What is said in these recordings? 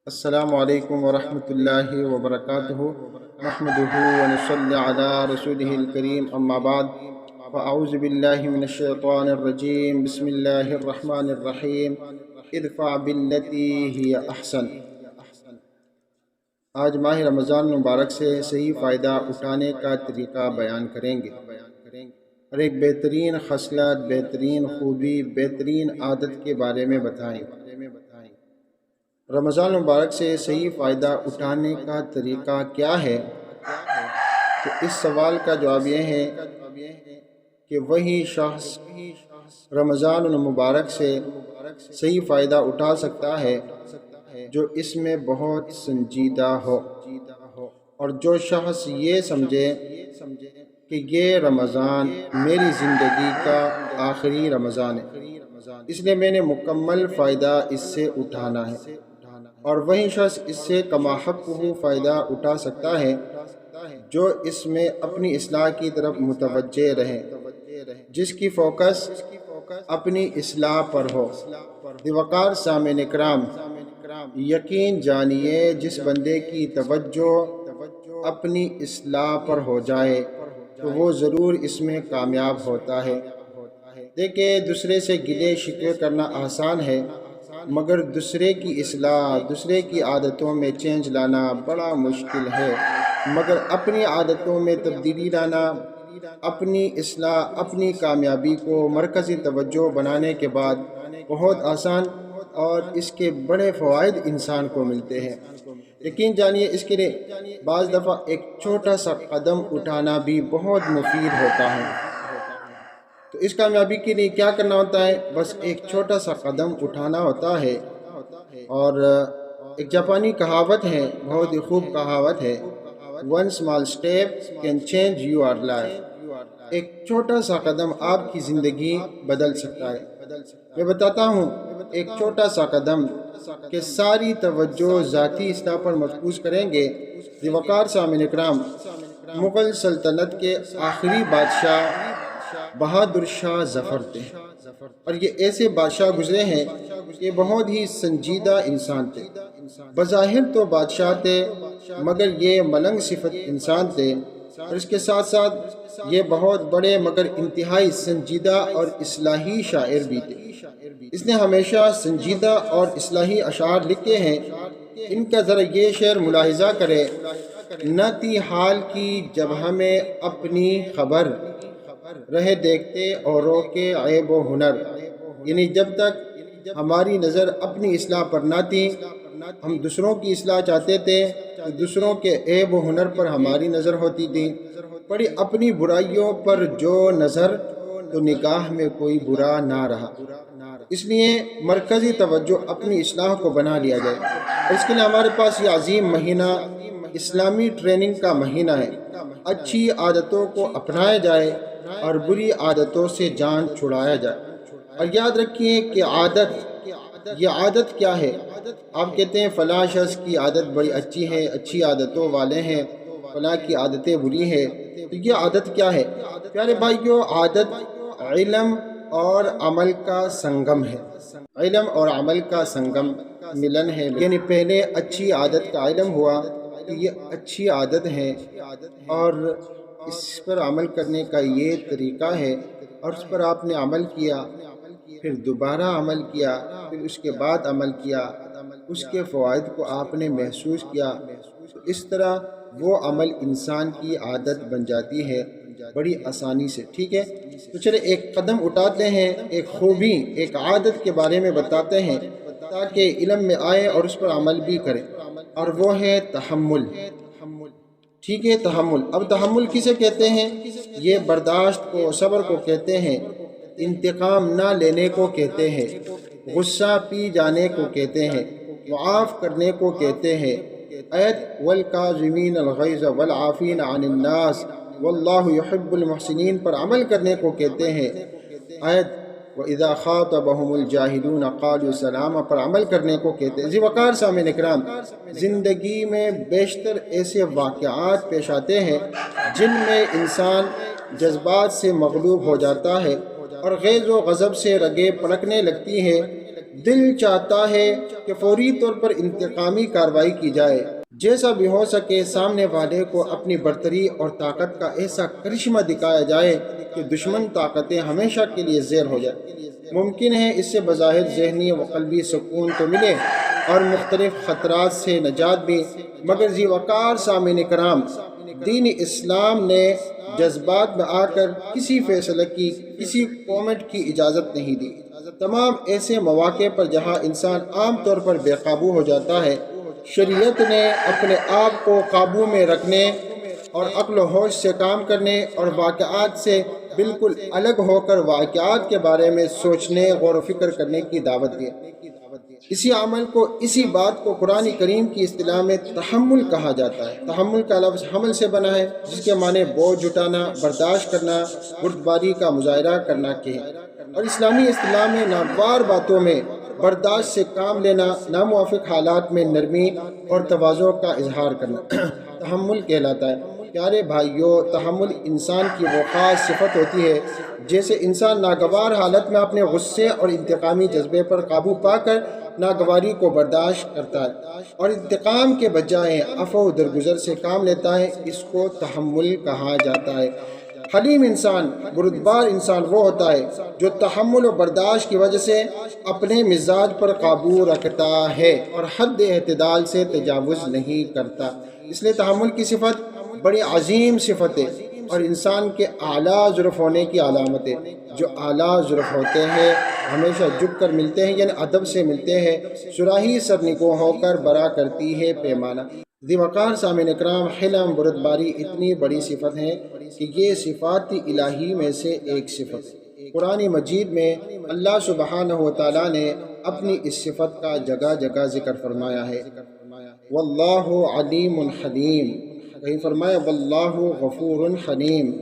السلام علیکم ورحمۃ اللہ وبرکاتہ نحمدہ ونصلی علی رسولہ الکریم اما بعد فاعوذ باللہ من الشیطان الرجیم بسم اللہ الرحمن الرحیم ادفع باللتی ہی احسن۔ آج ماہ رمضان مبارک سے صحیح فائدہ اٹھانے کا طریقہ بیان کریں گے اور ایک بہترین خصلت، بہترین خوبی، بہترین عادت کے بارے میں بتائیں۔ رمضان مبارک سے صحیح فائدہ اٹھانے کا طریقہ کیا ہے؟ تو اس سوال کا جواب یہ ہے کہ وہی شخص رمضان المبارک سے صحیح فائدہ اٹھا سکتا ہے جو اس میں بہت سنجیدہ ہو، اور جو شخص یہ سمجھے کہ یہ رمضان میری زندگی کا آخری رمضان ہے، اس لیے میں نے مکمل فائدہ اس سے اٹھانا ہے، اور وہی شخص اس سے کما حقہ فائدہ اٹھا سکتا ہے جو اس میں اپنی اصلاح کی طرف متوجہ رہے، جس کی فوکس اپنی اصلاح پر ہو۔ وقار سامعین اکرام، یقین جانیے جس بندے کی توجہ اپنی اصلاح پر ہو جائے تو وہ ضرور اس میں کامیاب ہوتا ہے۔ دیکھیں، دوسرے سے گلے شکوے کرنا آسان ہے، مگر دوسرے کی اصلاح، دوسرے کی عادتوں میں چینج لانا بڑا مشکل ہے، مگر اپنی عادتوں میں تبدیلی لانا، اپنی اصلاح، اپنی کامیابی کو مرکزی توجہ بنانے کے بعد بہت آسان، اور اس کے بڑے فوائد انسان کو ملتے ہیں۔ یقین جانیے اس کے لیے بعض دفعہ ایک چھوٹا سا قدم اٹھانا بھی بہت مفید ہوتا ہے۔ تو اس کامیابی کے لیے کیا کرنا ہوتا ہے؟ بس ایک چھوٹا سا قدم اٹھانا ہوتا ہے، اور ایک جاپانی کہاوت ہے، بہت ہی خوب کہاوت ہے، "One small step can change your life"۔ ایک چھوٹا سا قدم آپ کی زندگی بدل سکتا ہے۔ میں بتاتا ہوں، ایک چھوٹا سا قدم کہ ساری توجہ ذاتی اصلاح پر مرکوز کریں گے۔ وقار سامعین اکرام، مغل سلطنت کے آخری بادشاہ بہادر شاہ ظفر تھے، اور یہ ایسے بادشاہ گزرے ہیں کہ بہت ہی سنجیدہ انسان تھے۔ بظاہر تو بادشاہ تھے، مگر یہ ملنگ صفت انسان تھے، اور اس کے ساتھ ساتھ یہ بہت بڑے مگر انتہائی سنجیدہ اور اصلاحی شاعر بھی تھے۔ اس نے ہمیشہ سنجیدہ اور اصلاحی اشعار لکھے ہیں۔ ان کا ذرا یہ شعر ملاحظہ کرے: "نہ تھی حال کی جب ہمیں اپنی خبر، رہے دیکھتے اوروں کے عیب و ہنر"۔ یعنی جب تک ہماری نظر اپنی اصلاح پر نہ تھی، ہم دوسروں کی اصلاح چاہتے تھے تو دوسروں کے عیب و ہنر پر ہماری نظر ہوتی تھی۔ پڑی اپنی برائیوں پر جو نظر تو نگاہ میں کوئی برا نہ رہا۔ اس لیے مرکزی توجہ اپنی اصلاح کو بنا لیا جائے، اور اس کے لیے ہمارے پاس یہ عظیم مہینہ اسلامی ٹریننگ کا مہینہ ہے۔ اچھی عادتوں کو اپنایا جائے اور بری عادتوں سے جان چھڑایا جائے۔ اور یاد رکھیے کہ یہ عادت کیا ہے؟ آپ کہتے ہیں فلاں شخص کی عادت بڑی اچھی ہے، اچھی عادتوں والے ہیں، فلاں کی عادتیں بری ہیں، تو یہ عادت کیا ہے؟ پیارے بھائیو، عادت علم اور عمل کا سنگم ہے، علم اور عمل کا سنگم ملن ہے۔ یعنی پہلے اچھی عادت کا علم ہوا کہ یہ اچھی عادت ہے، اور اس پر عمل کرنے کا یہ طریقہ ہے، اور اس پر آپ نے عمل کیا، پھر دوبارہ عمل کیا، پھر اس کے بعد عمل کیا، اس کے فوائد کو آپ نے محسوس کیا، تو اس طرح وہ عمل انسان کی عادت بن جاتی ہے بڑی آسانی سے۔ ٹھیک ہے، تو چلے ایک قدم اٹھاتے ہیں، ایک خوبی، ایک عادت کے بارے میں بتاتے ہیں تاکہ علم میں آئے اور اس پر عمل بھی کرے، اور وہ ہے تحمل۔ ٹھیک ہے، تحمل۔ اب تحمل کسے کہتے ہیں؟ یہ برداشت کو، صبر کو کہتے ہیں، انتقام نہ لینے کو کہتے ہیں، غصہ پی جانے کو کہتے ہیں، معاف کرنے کو کہتے ہیں۔ آیت "والکاظمین الغیظ والعافین عن الناس واللہ یحب المحسنین" پر عمل کرنے کو کہتے ہیں۔ آیت وَإِذَا خَاطَبَهُمُ الْجَاهِلُونَ قَالُوا سَلَامًا پر عمل کرنے کو کہتے ہیں۔ وقار سامعین اکرام، زندگی میں بیشتر ایسے واقعات پیش آتے ہیں جن میں انسان جذبات سے مغلوب ہو جاتا ہے اور غیظ و غضب سے رگیں پڑکنے لگتی ہیں، دل چاہتا ہے کہ فوری طور پر انتقامی کارروائی کی جائے، جیسا بھی ہو سکے سامنے والے کو اپنی برتری اور طاقت کا ایسا کرشمہ دکھایا جائے کہ دشمن طاقتیں ہمیشہ کے لیے زیر ہو جائے۔ ممکن ہے اس سے بظاہر ذہنی و قلبی سکون تو ملے اور مختلف خطرات سے نجات بھی، مگر ذی وقار سامعین کرام، دین اسلام نے جذبات میں آ کر کسی فیصلے کی، کسی کومنٹ کی اجازت نہیں دی۔ تمام ایسے مواقع پر جہاں انسان عام طور پر بے قابو ہو جاتا ہے، شریعت نے اپنے آپ کو قابو میں رکھنے اور عقل و ہوش سے کام کرنے اور واقعات سے بالکل الگ ہو کر واقعات کے بارے میں سوچنے، غور و فکر کرنے کی دعوت دی۔ اسی عمل کو، اسی بات کو قرآن کریم کی اصطلاح میں تحمل کہا جاتا ہے۔ تحمل کا لفظ حمل سے بنا ہے، جس کے معنی بوجھ اٹھانا، برداشت کرنا، بردباری کا مظاہرہ کرنا کے ہیں، اور اسلامی اصطلاح میں ناگوار باتوں میں برداشت سے کام لینا، ناموافق حالات میں نرمی اور تواضع کا اظہار کرنا تحمل کہلاتا ہے۔ پیارے بھائیوں، تحمل انسان کی وہ خاص صفت ہوتی ہے جیسے انسان ناگوار حالت میں اپنے غصے اور انتقامی جذبے پر قابو پا کر ناگواری کو برداشت کرتا ہے اور انتقام کے بجائے عفو و درگزر سے کام لیتا ہے، اس کو تحمل کہا جاتا ہے۔ حلیم انسان، بردبار انسان وہ ہوتا ہے جو تحمل و برداشت کی وجہ سے اپنے مزاج پر قابو رکھتا ہے اور حد اعتدال سے تجاوز نہیں کرتا۔ اس لیے تحمل کی صفت بڑی عظیم صفت ہے اور انسان کے اعلیٰ ظرف ہونے کی علامت ہے۔ جو اعلیٰ ظرف ہوتے ہیں ہمیشہ جھک کر ملتے ہیں، یعنی ادب سے ملتے ہیں۔ صراحی سرنگوں ہو کر برا کرتی ہے پیمانہ۔ ذی وقار سامعین اکرام، حلم، بردباری اتنی بڑی صفت ہے کہ یہ صفات الہی میں سے ایک صفت ہے۔ قرآن مجید میں اللہ سبحانہ و تعالیٰ نے اپنی اس صفت کا جگہ جگہ ذکر فرمایا ہے۔ واللہ علیم حلیم، کہیں فرمایا واللہ غفور حلیم،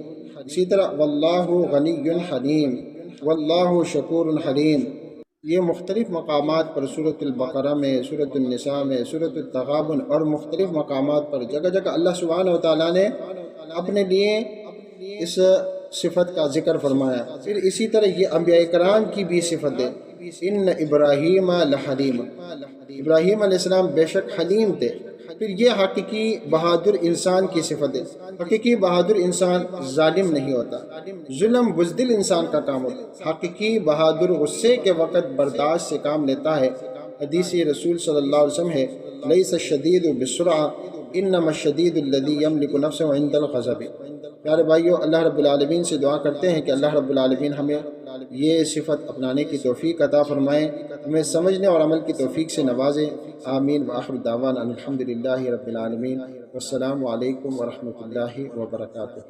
اسی طرح واللہ غنی حلیم، واللہ شکور حلیم۔ یہ مختلف مقامات پر سورۃ البقرہ میں، سورۃ النساء میں، سورۃ التغابن اور مختلف مقامات پر جگہ جگہ اللہ سبحانہ و تعالیٰ نے اپنے لیے اس صفت کا ذکر فرمایا۔ پھر اسی طرح یہ انبیاء کرام کی بھی صفت ہے۔ ان ابراہیم لحلیم، ابراہیم علیہ السلام بے شک حلیم تھے۔ پھر یہ حقیقی بہادر انسان کی صفت ہے۔ حقیقی بہادر انسان ظالم نہیں ہوتا، ظلم بزدل انسان کا کام ہوتا ہے۔ حقیقی بہادر غصے کے وقت برداشت سے کام لیتا ہے۔ حدیث رسول صلی اللہ علیہ وسلم ہے، لیس الشدید بالسرعہ انما الشدید الذی یملک نفسہ عند الغضب۔ پیارے بھائیوں، اللہ رب العالمین سے دعا کرتے ہیں کہ اللہ رب العالمین ہمیں یہ صفت اپنانے کی توفیق عطا فرمائیں، ہمیں سمجھنے اور عمل کی توفیق سے نوازیں۔ آمین وآخر دعوانا الحمدللہ رب العالمین، والسلام علیکم ورحمۃ اللہ وبرکاتہ۔